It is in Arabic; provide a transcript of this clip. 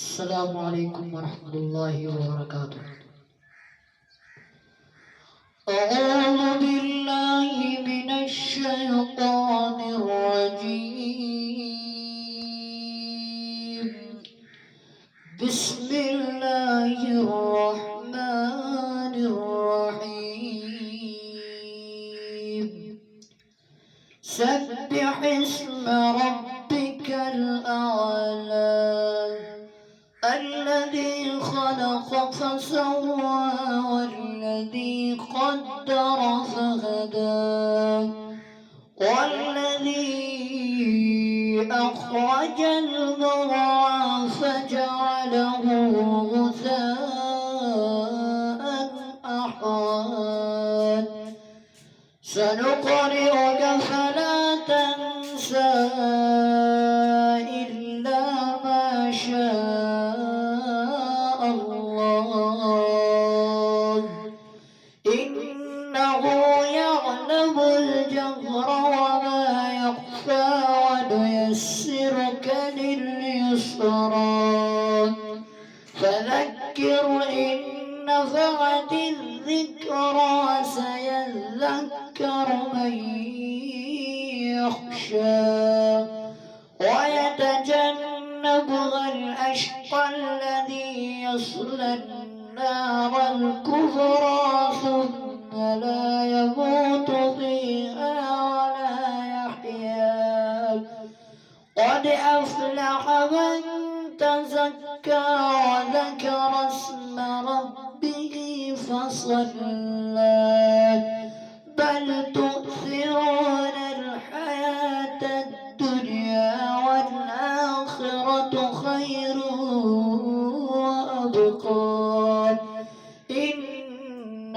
السلام عليكم ورحمة الله وبركاته. أعوذ بالله من الشيطان الرجيم. بسم الله الرحمن الرحيم. سبح اسم ربك الأعلى الذي خلق فسوى والذي قدر فهدى والذي أخرج المرعى فجعله غثاء أحوى سنقرئك فلا تنسى إلا ما شاء الله إنه يعلم الجهر وما يخفى ونيسرك لليسرى فذكر إن نفعت الذكرى سيذكر من يخشى ويتجنبها الأشقى الذي يصلى النار الكبرى ثم لا يموت فيها ولا يحيا قد أفلح من تزكى وذكر اسم ربه فصلى بل تؤثرون الحياة الدنيا والآخرة خير وأبقى إن